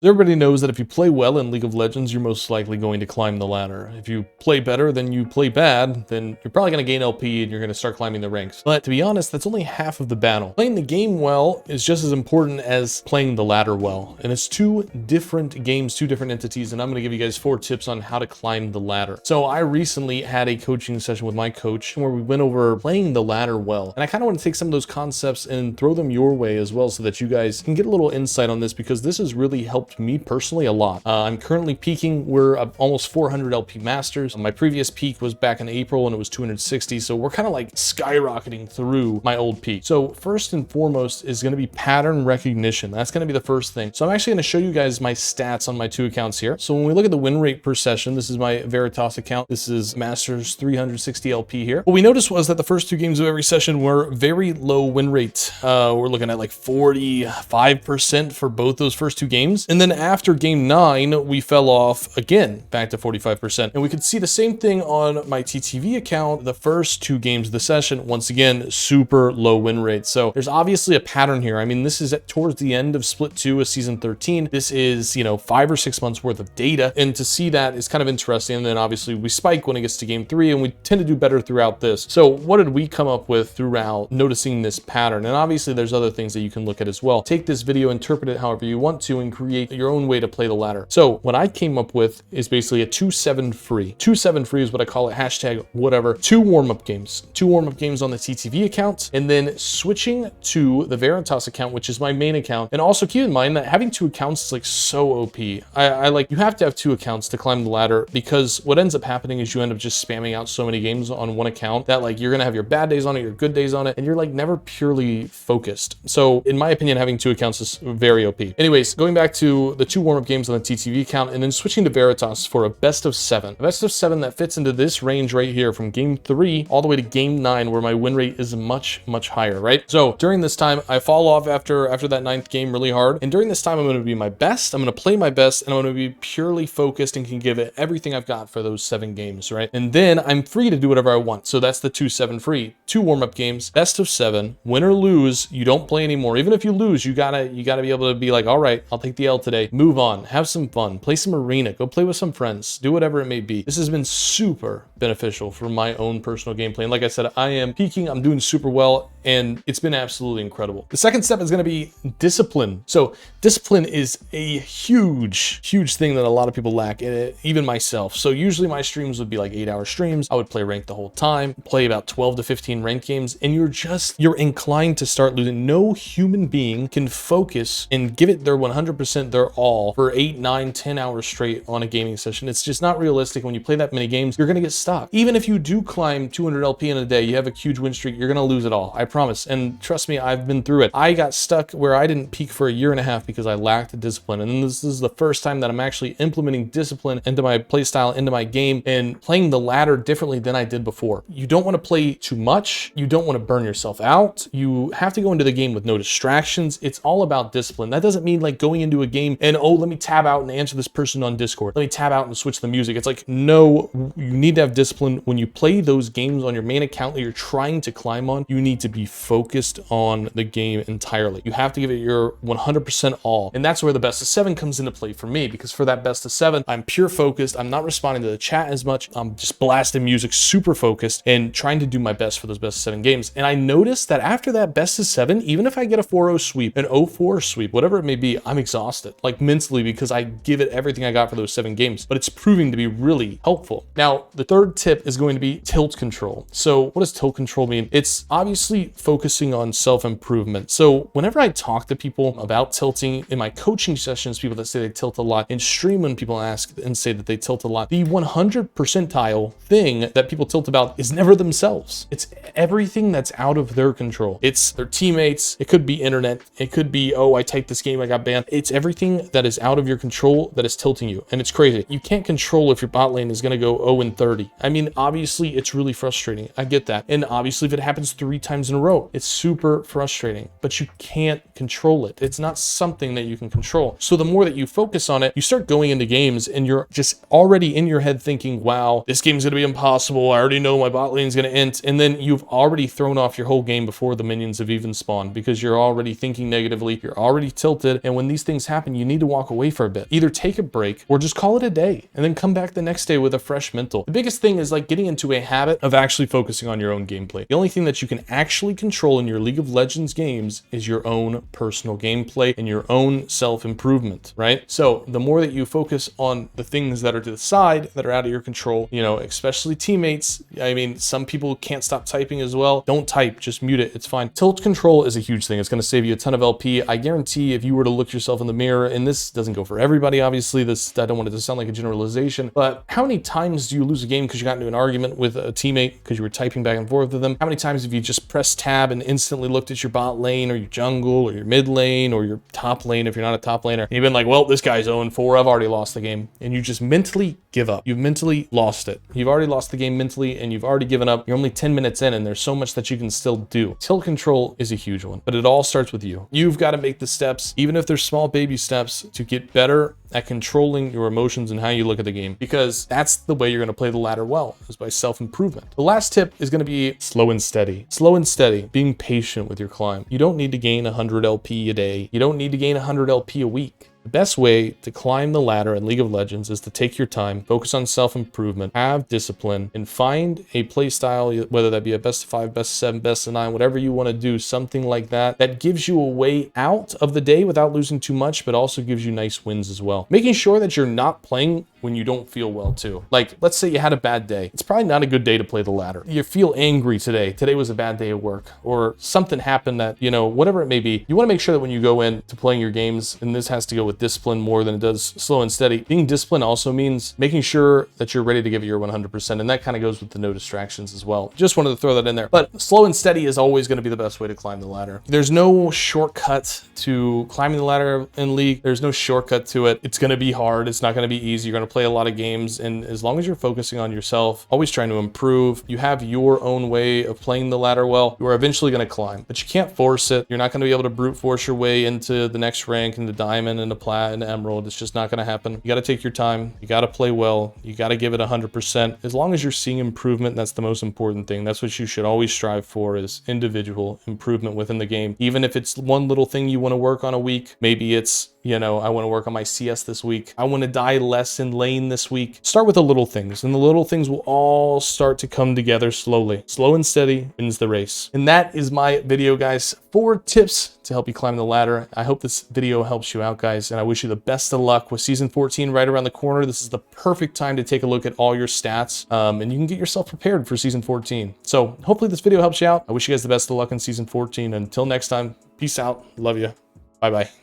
Everybody knows that if you play well in League of Legends, you're most likely going to climb the ladder. If you play better than you play bad, then you're probably going to gain LP and you're going to start climbing the ranks. But to be honest, that's only half of the battle. Playing the game well is just as important as playing the ladder well. And it's two different games, two different entities, and I'm going to give you guys 4 tips on how to climb the ladder. So I recently had a coaching session with my coach where we went over playing the ladder well. And I kind of want to take some of those concepts and throw them your way as well so that you guys can get a little insight on this, because this has really helped me personally a lot. I'm currently peaking. We're almost 400 LP masters. My previous peak was back in April and it was 260. So we're kind of like skyrocketing through my old peak. So first and foremost is going to be pattern recognition. That's going to be the first thing. So I'm actually going to show you guys my stats on my 2 accounts here. So when we look at the win rate per session, this is my Veritas account. This is masters 360 LP here. What we noticed was that the first 2 games of every session were very low win rate. We're looking at like 45% for both those first 2 games. And then after game 9, we fell off again back to 45%. And we could see the same thing on my TTV account. The first 2 games of the session, once again, super low win rate. So there's obviously a pattern here. I mean, this is towards the end of split 2 of season 13. This is, 5 or 6 months worth of data. And to see that is kind of interesting. And then obviously we spike when it gets to game 3 and we tend to do better throughout this. So what did we come up with throughout noticing this pattern? And obviously there's other things that you can look at as well. Take this video, interpret it however you want to, and create your own way to play the ladder. So what I came up with is basically a 2-7 free. 2-7 free is what I call it, hashtag whatever. 2 warm-up games. 2 warm-up games on the TTV account, and then switching to the Veritas account, which is my main account. And also keep in mind that having 2 accounts is like so OP. I like, you have to have 2 accounts to climb the ladder, because what ends up happening is you end up just spamming out so many games on one account that like you're gonna have your bad days on it, your good days on it, and you're like never purely focused. So in my opinion, having 2 accounts is very OP. Anyways, going back to the 2 warm-up games on the TTV account and then switching to Veritas for a best of 7. A best of 7 that fits into this range right here from game 3 all the way to game 9, where my win rate is much, much higher, right? So during this time, I fall off after that 9th game really hard. And during this time, I'm going to be my best. I'm going to play my best, and I'm going to be purely focused and can give it everything I've got for those 7 games, right? And then I'm free to do whatever I want. So that's the 2-7 free. 2 warm-up games, best of 7, win or lose, you don't play anymore. Even if you lose, you gotta be able to be like, all right, I'll take the L today, move on, have some fun, play some arena, go play with some friends, do whatever it may be. This has been super beneficial for my own personal gameplay. And like I said, I am peaking, I'm doing super well, and it's been absolutely incredible. The second step is going to be discipline. So discipline is a huge thing that a lot of people lack, even myself. So usually my streams would be like 8-hour streams. I would play ranked the whole time, play about 12 to 15 ranked games, and you're inclined to start losing. No human being can focus and give it their 100%, their all for 8, 9, 10 hours straight on a gaming session. It's just not realistic. When you play that many games, you're going to get stuck. Even if you do climb 200 LP in a day, you have a huge win streak, you're going to lose it all. I promise. And trust me, I've been through it. I got stuck where I didn't peak for a year and a half because I lacked discipline. And this is the first time that I'm actually implementing discipline into my playstyle, into my game, and playing the ladder differently than I did before. You don't want to play too much. You don't want to burn yourself out. You have to go into the game with no distractions. It's all about discipline. That doesn't mean like going into a game and, oh, let me tab out and answer this person on Discord. Let me tab out and switch the music. It's like, no, you need to have discipline. When you play those games on your main account that you're trying to climb on, you need to be focused on the game entirely. You have to give it your 100% all. And that's where the best of 7 comes into play for me, because for that best of 7, I'm pure focused. I'm not responding to the chat as much. I'm just blasting music, super focused, and trying to do my best for those best of 7 games. And I noticed that after that best of 7, even if I get a 4-0 sweep, an 0-4 sweep, whatever it may be, I'm exhausted, like mentally, because I give it everything I got for those 7 games. But it's proving to be really helpful. Now, the third tip is going to be tilt control. So what does tilt control mean? It's obviously focusing on self-improvement. So whenever I talk to people about tilting in my coaching sessions, people that say they tilt a lot, and stream when people ask and say that they tilt a lot, the 100 percentile thing that people tilt about is never themselves. It's everything that's out of their control. It's their teammates. It could be internet. It could be, oh, I typed this game, I got banned. It's everything that is out of your control that is tilting you. And it's crazy. You can't control if your bot lane is going to go 0-30. I mean, obviously it's really frustrating. I get that. And obviously if it happens 3 times in a a row. It's super frustrating, but you can't control it. It's not something that you can control. So the more that you focus on it, you start going into games and you're just already in your head thinking, wow, this game's gonna be impossible. I already know my bot lane's gonna int. And then you've already thrown off your whole game before the minions have even spawned because you're already thinking negatively. You're already tilted. And when these things happen, you need to walk away for a bit. Either take a break or just call it a day and then come back the next day with a fresh mental. The biggest thing is like getting into a habit of actually focusing on your own gameplay. The only thing that you can actually control in your League of Legends games is your own personal gameplay and your own self-improvement, right? So the more that you focus on the things that are to the side, that are out of your control, you know, especially teammates. I mean, some people can't stop typing as well. Don't type, just mute it. It's fine. Tilt control is a huge thing. It's going to save you a ton of LP. I guarantee if you were to look yourself in the mirror, and this doesn't go for everybody, obviously, I don't want it to sound like a generalization, but how many times do you lose a game because you got into an argument with a teammate because you were typing back and forth with them? How many times have you just pressed tab and instantly looked at your bot lane or your jungle or your mid lane or your top lane if you're not a top laner, and you've been like, well, this guy's 0-4, I've already lost the game, and you just mentally give up. You've mentally lost it. You've already lost the game mentally and you've already given up. You're only 10 minutes in and there's so much that you can still do. Tilt control is a huge one, but it all starts with you. You've got to make the steps, even if they're small baby steps, to get better at controlling your emotions and how you look at the game, because that's the way you're going to play the ladder well, is by self-improvement. The last tip is going to be slow and steady. Slow and steady, being patient with your climb. You don't need to gain 100 LP a day. You don't need to gain 100 LP a week. The best way to climb the ladder in League of Legends is to take your time, focus on self-improvement, have discipline, and find a play style, whether that be a best of 5, best of 7, best of 9, whatever you want to do, something like that, that gives you a way out of the day without losing too much, but also gives you nice wins as well. Making sure that you're not playing when you don't feel well too. Like, let's say you had a bad day. It's probably not a good day to play the ladder. You feel angry today. Today was a bad day at work, or something happened that, you know, whatever it may be. You want to make sure that when you go into playing your games, and this has to go with discipline more than it does slow and steady. Being disciplined also means making sure that you're ready to give it your 100%. And that kind of goes with the no distractions as well. Just wanted to throw that in there. But slow and steady is always going to be the best way to climb the ladder. There's no shortcut to climbing the ladder in League. There's no shortcut to it. It's going to be hard. It's not going to be easy. You're going to play a lot of games. And as long as you're focusing on yourself, always trying to improve, you have your own way of playing the ladder well, you are eventually going to climb. But you can't force it. You're not going to be able to brute force your way into the next rank, into diamond, into plat, and emerald. It's just not going to happen. You got to take your time. You got to play well. You got to give it 100%. As long as you're seeing improvement, that's the most important thing. That's what you should always strive for, is individual improvement within the game. Even if it's one little thing you want to work on a week, maybe it's, you know, I want to work on my CS this week. I want to die less in lane this week. Start with the little things, and the little things will all start to come together slowly. Slow and steady wins the race. And that is my video, guys. 4 tips to help you climb the ladder. I hope this video helps you out, guys, and I wish you the best of luck with season 14 right around the corner. This is the perfect time to take a look at all your stats, and you can get yourself prepared for season 14. So hopefully this video helps you out. I wish you guys the best of luck in season 14. Until next time, peace out. Love you. Bye-bye.